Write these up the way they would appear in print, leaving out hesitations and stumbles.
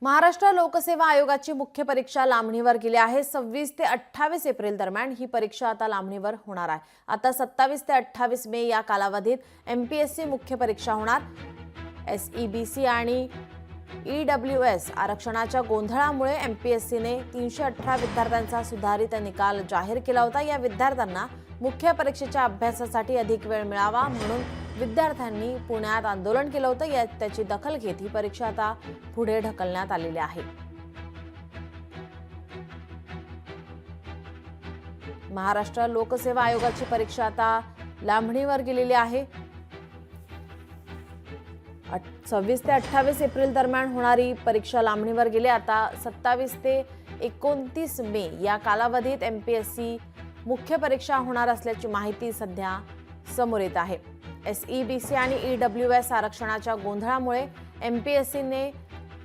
महाराष्ट्र लोकसेवा आयोगाची मुख्य परीक्षा लांबणीवर गेली आहे। 26 ते 28 एप्रिल दरम्यान ही परीक्षा आता लांबणीवर होणार आहे। आता 27 ते 28 मे या कालावधीत एमपीएससी मुख्य परीक्षा होणार। एसईबीसी आणि ईडब्ल्यूएस आरक्षणाच्या गोंधळामुळे एमपीएससीने 318 विद्यार्थ्यांचा सुधारित निकाल जाहीर केला होता। या विद्यार्थ्यांना मुख्य परीक्षेच्या अभ्यासासाठी अधिक वेळ मिळावा म्हणून विद्यार्थ्यांनी पुण्यात आंदोलन केलं होतं। त्याची दखल घेत ही परीक्षा आता पुढे ढकलण्यात आलेली आहे। महाराष्ट्र लोकसेवा आयोगाची परीक्षा आता लांबणीवर गेलेली आहे। 26 ते 28 एप्रिल दरम्यान होणारी परीक्षा लांबणीवर गेली। आता 27 ते 29 मे या कालावधीत एमपीएससी मुख्य परीक्षा होणार असल्याची माहिती सध्या समोर येत आहे। एसईबीसी आणि ईडब्ल्यूएस आरक्षणाच्या गोंधळामुळे एमपीएससीने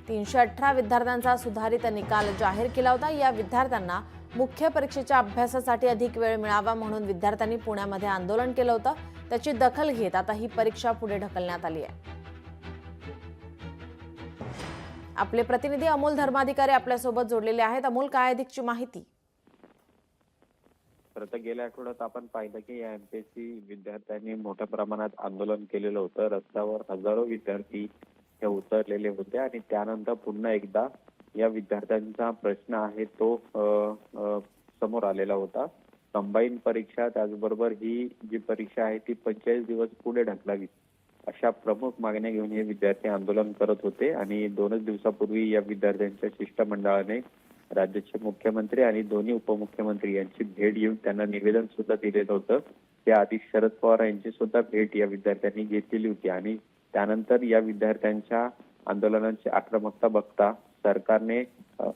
318 विद्यार्थ्यांचा सुधारित निकाल जाहीर केला होता। या विद्यार्थ्यांना मुख्य परीक्षेच्या अभ्यासासाठी अधिक वेळ मिळावा म्हणून विद्यार्थ्यांनी पुण्यामध्ये आंदोलन केलं होतं। त्याची दखल घेत आता ही परीक्षा पुढे ढकलण्यात आली आहे। आपले प्रतिनिधी अमोल धर्माधिकारी आपल्यासोबत जोडलेले आहेत। अमोल, काय अधिकची माहिती? तर गेल्या आठवड्यात आपण पाहिलं की या एमपीएससी विद्यार्थ्यांनी मोठ्या प्रमाणात आंदोलन केलेलं होतं। रस्त्यावर हजारो विद्यार्थी हे उतरलेले होते आणि त्यानंतर पुन्हा एकदा या विद्यार्थ्यांचा प्रश्न आहे तो समोर आलेला होता। कंबाईन परीक्षा त्याचबरोबर ही जी परीक्षा आहे ती 45 दिवस पुढे ढकलावी अशा प्रमुख मागण्या घेऊन हे विद्यार्थी आंदोलन करत होते आणि 2 दिवसापूर्वी या विद्यार्थ्यांच्या शिष्टमंडळाने राज्याचे मुख्यमंत्री आणि दोन्ही उपमुख्यमंत्री यांची भेट घेऊन त्यांना निवेदन सुद्धा दिलेलं होतं। त्याआधी शरद पवार यांची सुद्धा भेट या विद्यार्थ्यांनी घेतलेली होती आणि त्यानंतर या विद्यार्थ्यांच्या आंदोलनाची आक्रमकता बघता सरकारने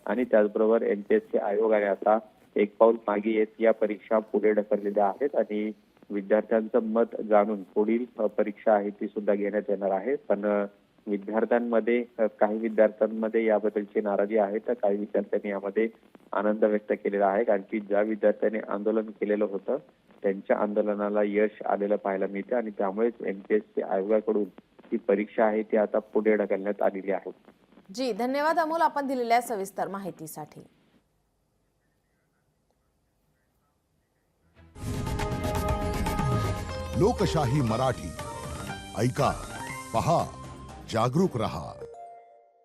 आणि त्याचबरोबर एमपीएससी आयोगाने आता एक पाऊल मागे येत या परीक्षा पुढे ढकललेल्या आहेत आणि विद्यार्थ्यांचं मत जाणून पुढील परीक्षा आहे ती सुद्धा घेण्यात येणार आहे। पण विद्यार्थ्यांमध्ये काही विद्यार्थ्यांमध्ये याबद्दलची नाराजी आहे तर काही विद्यार्थ्यांनी यामध्ये आनंद व्यक्त केलेला आहे, कारण की ज्या विद्यार्थ्यांनी आंदोलन केलेलं होतं त्यांच्या आंदोलनाला यश आलेलं पाहायला मिळते आणि त्यामुळेच एमपीएससी आयोगाकडून ही परीक्षा आहे ती आता पुढे ढकलण्यात आलेली आहे। जी, धन्यवाद अमोल, आपण दिलेल्या सविस्तर माहितीसाठी। लोकशाही मराठी ऐका, पहा, जागरूक रहा।